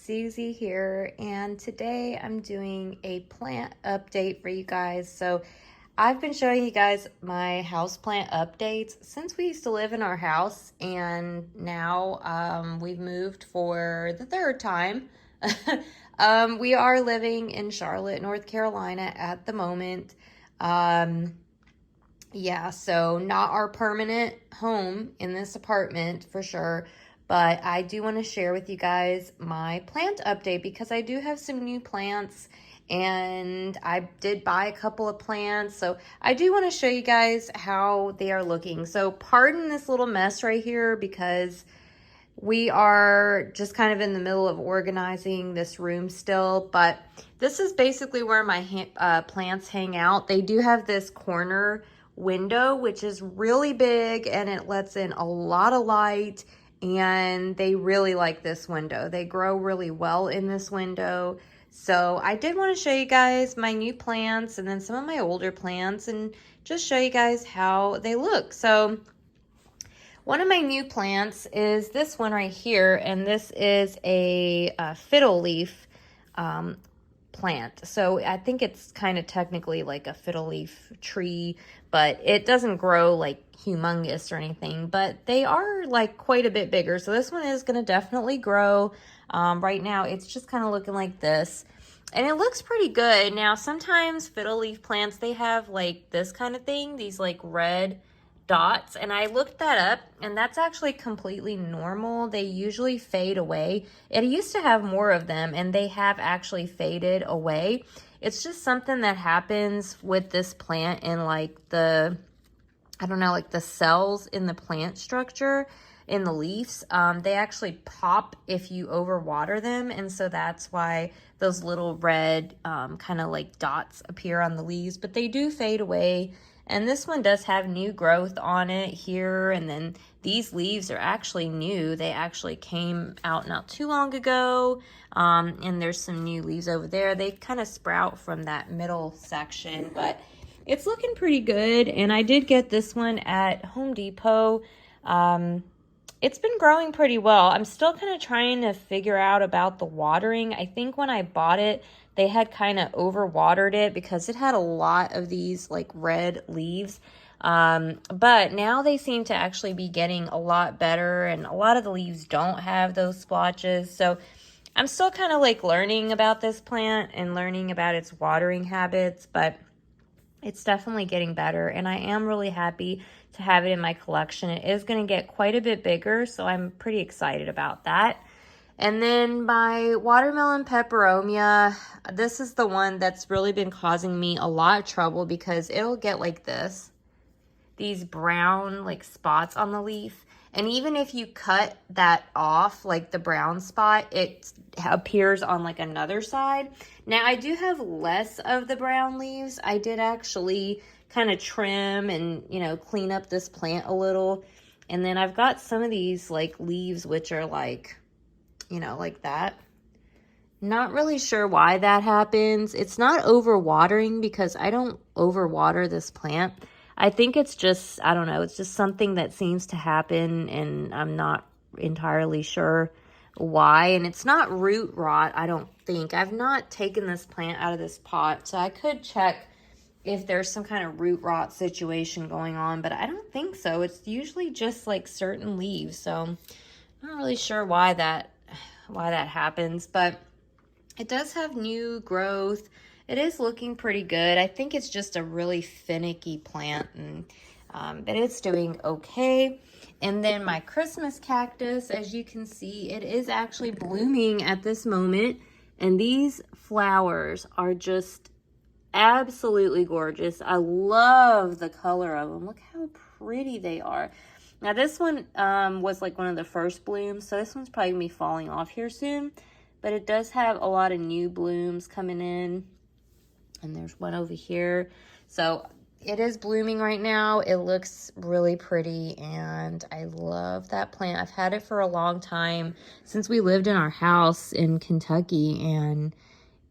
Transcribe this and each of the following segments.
Susie here, and today I'm doing a plant update for you guys. So I've been showing you guys my house plant updates since we used to live in our house, and now we've moved for the third time. We are living in Charlotte, North Carolina at the moment. Yeah, so not our permanent home in this apartment for sure, but I do want to share with you guys my plant update because I do have some new plants and I did buy a couple of plants. So I do want to show you guys how they are looking. So pardon this little mess right here because we are just kind of in the middle of organizing this room still, but this is basically where my plants hang out. They do have this corner window, which is really big and it lets in a lot of light, and they really like this window. They grow really well in this window. So I did want to show you guys my new plants and then some of my older plants and just show you guys how they look. So one of my new plants is this one right here, and this is a fiddle leaf plant. So I think it's kind of technically like a fiddle leaf tree, but it doesn't grow like humongous or anything, but they are like quite a bit bigger. So this one is going to definitely grow. Right now it's just kind of looking like this. And it looks pretty good. Now, sometimes fiddle leaf plants, they have like this kind of thing, these like red dots, and I looked that up and that's actually completely normal. They usually fade away. It used to have more of them and they have actually faded away. It's just something that happens with this plant in like the, I don't know, like the cells in the plant structure in the leaves. They actually pop if you overwater them, and so that's why those little red kind of like dots appear on the leaves, but they do fade away. And this one does have new growth on it here. And then these leaves are actually new. They actually came out not too long ago. And there's some new leaves over there. They kind of sprout from that middle section, but it's looking pretty good. And I did get this one at Home Depot. It's been growing pretty well. I'm still kind of trying to figure out about the watering. I think when I bought it, they had kind of overwatered it because it had a lot of these like red leaves. But now they seem to actually be getting a lot better, and a lot of the leaves don't have those splotches. So I'm still kind of like learning about this plant and learning about its watering habits, but it's definitely getting better, and I am really happy to have it in my collection. It is going to get quite a bit bigger, so I'm pretty excited about that. And then my watermelon peperomia, this is the one that's really been causing me a lot of trouble because it'll get like this, these brown like spots on the leaf. And even if you cut that off, like the brown spot, it appears on like another side. Now I do have less of the brown leaves. I did actually kind of trim and, you know, clean up this plant a little. And then I've got some of these like leaves which are like, you know, like that. Not really sure why that happens. It's not overwatering because I don't overwater this plant. I think it's just, I don't know, it's just something that seems to happen, and I'm not entirely sure why. And it's not root rot, I don't think. I've not taken this plant out of this pot, so I could check if there's some kind of root rot situation going on, but I don't think so. It's usually just like certain leaves, so I'm not really sure why that happens, but it does have new growth. It is looking pretty good. I think it's just a really finicky plant, and but it's doing okay. And then my Christmas cactus, as you can see, it is actually blooming at this moment, and these flowers are just absolutely gorgeous. I love the color of them. Look how pretty they are. Now this one was like one of the first blooms, so this one's probably gonna be falling off here soon, but it does have a lot of new blooms coming in, and there's one over here. So it is blooming right now. It looks really pretty, and I love that plant. I've had it for a long time, since we lived in our house in Kentucky, and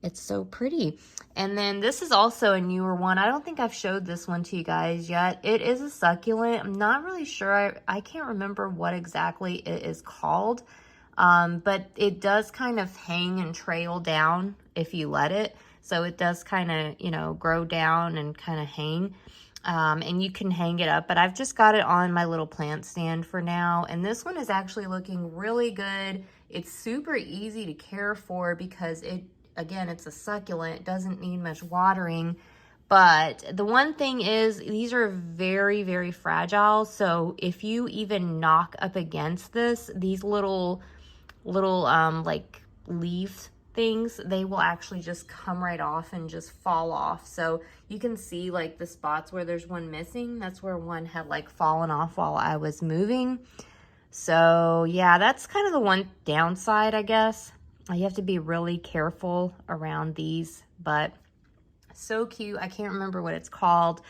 it's so pretty. And then this is also a newer one. I don't think I've showed this one to you guys yet. It is a succulent. I'm not really sure. I can't remember what exactly it is called. But it does kind of hang and trail down if you let it. So it does kind of, you know, grow down and kind of hang. And you can hang it up, but I've just got it on my little plant stand for now. And this one is actually looking really good. It's super easy to care for because again, it's a succulent. It doesn't need much watering. But the one thing is these are very, very fragile. So if you even knock up against this, these little like leaf things, they will actually just come right off and just fall off. So you can see like the spots where there's one missing. That's where one had like fallen off while I was moving. So yeah, that's kind of the one downside, I guess. You have to be really careful around these, but so cute. I can't remember what it's called,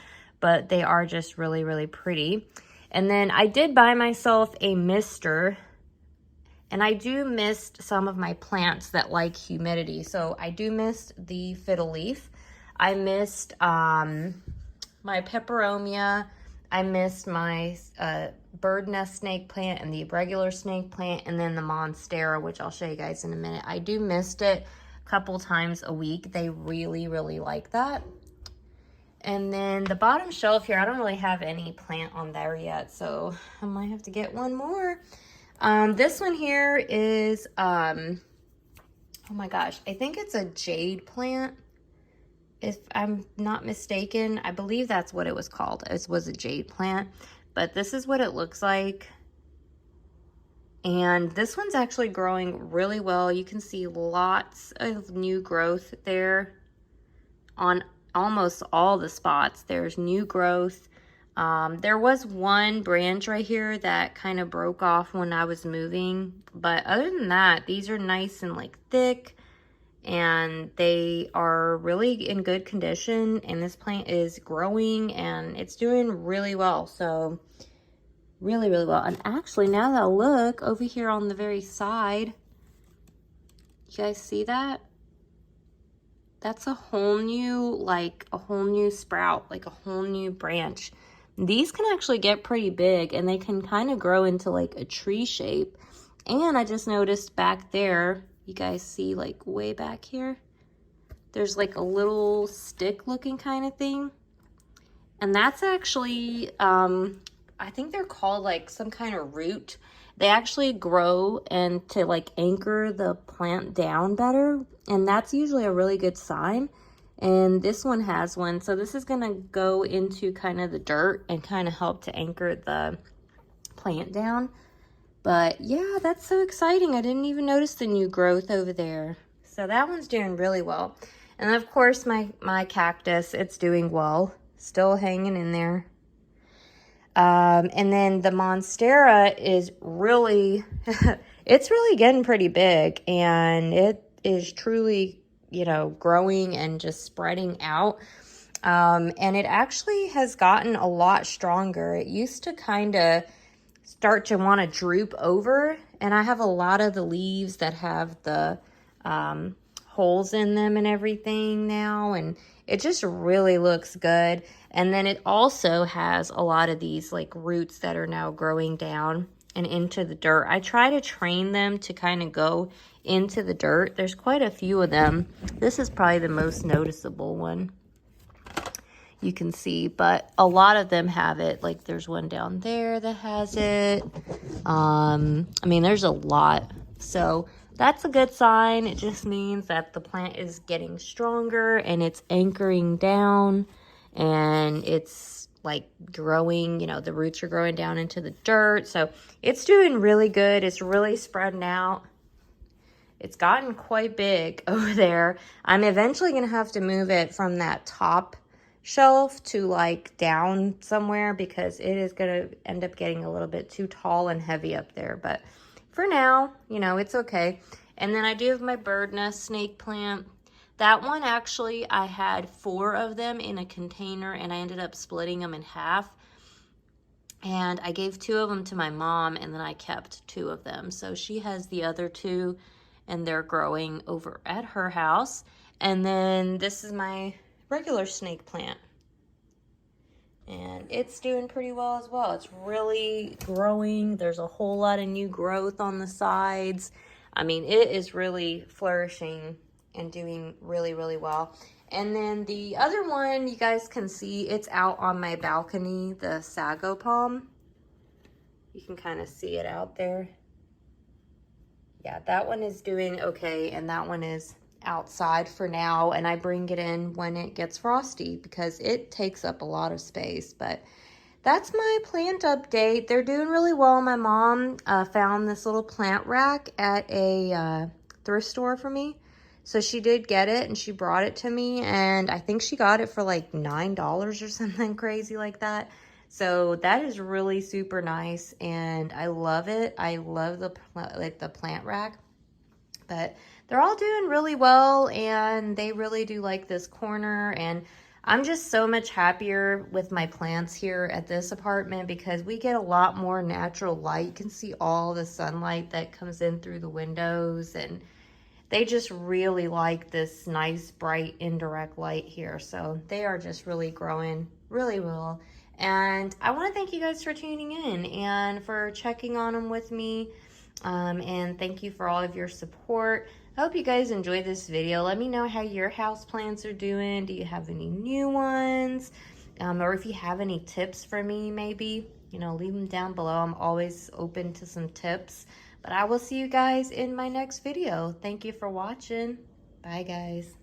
but they are just really, really pretty. And then I did buy myself a mister. And I do mist some of my plants that like humidity. So I do mist the fiddle leaf. I mist my peperomia. I mist my bird nest snake plant and the regular snake plant, and then the monstera, which I'll show you guys in a minute. I do mist it a couple times a week. They really, really like that. And then the bottom shelf here, I don't really have any plant on there yet, so I might have to get one more. This one here is, oh my gosh, I think it's a jade plant. If I'm not mistaken, I believe that's what it was called. It was a jade plant, but this is what it looks like. And this one's actually growing really well. You can see lots of new growth there on almost all the spots. There's new growth. There was one branch right here that kind of broke off when I was moving, but other than that, these are nice and like thick, and they are really in good condition, and this plant is growing and it's doing really well. So really, really well. And actually, now that I look over here on the very side, you guys see that? That's a whole new sprout, like a whole new branch. These can actually get pretty big, and they can kind of grow into like a tree shape. And I just noticed back there, you guys see like way back here, there's like a little stick looking kind of thing. And that's actually, I think they're called like some kind of root. They actually grow and to like anchor the plant down better. And that's usually a really good sign. And this one has one. So this is gonna go into kind of the dirt and kind of help to anchor the plant down. But yeah, that's so exciting. I didn't even notice the new growth over there. So that one's doing really well. And of course my cactus, it's doing well. Still hanging in there. And then the monstera is really, it's really getting pretty big, and it is truly, you know, growing and just spreading out. And it actually has gotten a lot stronger. It used to kind of start to want to droop over, and I have a lot of the leaves that have the holes in them and everything now, and it just really looks good. And then it also has a lot of these like roots that are now growing down and into the dirt. I try to train them to kind of go into the dirt. There's quite a few of them. This is probably the most noticeable one you can see, but a lot of them have it. Like there's one down there that has it. I mean, there's a lot. So that's a good sign. It just means that the plant is getting stronger and it's anchoring down, and it's like growing, you know, the roots are growing down into the dirt. So it's doing really good. It's really spreading out. It's gotten quite big over there. I'm eventually going to have to move it from that top shelf to like down somewhere, because it is going to end up getting a little bit too tall and heavy up there. But for now, you know, it's okay. And then I do have my bird nest snake plant. That one, actually, I had 4 of them in a container, and I ended up splitting them in half. And I gave 2 of them to my mom, and then I kept 2 of them. So she has the other 2, and they're growing over at her house. And then this is my regular snake plant. And it's doing pretty well as well. It's really growing. There's a whole lot of new growth on the sides. I mean, it is really flourishing and doing really, really well. And then the other one, you guys can see, it's out on my balcony, the sago palm. You can kind of see it out there. Yeah, that one is doing okay, and that one is outside for now, and I bring it in when it gets frosty because it takes up a lot of space. But that's my plant update. They're doing really well. My mom found this little plant rack at a thrift store for me. So she did get it and she brought it to me, and I think she got it for like $9 or something crazy like that. So that is really super nice and I love it. I love the plant rack. But they're all doing really well and they really do like this corner, and I'm just so much happier with my plants here at this apartment because we get a lot more natural light. You can see all the sunlight that comes in through the windows, and they just really like this nice bright indirect light here. So they are just really growing really well. And I want to thank you guys for tuning in and for checking on them with me. And thank you for all of your support. I hope you guys enjoyed this video. Let me know how your house plants are doing. Do you have any new ones? Or if you have any tips for me, maybe, you know, leave them down below. I'm always open to some tips. But I will see you guys in my next video. Thank you for watching. Bye, guys.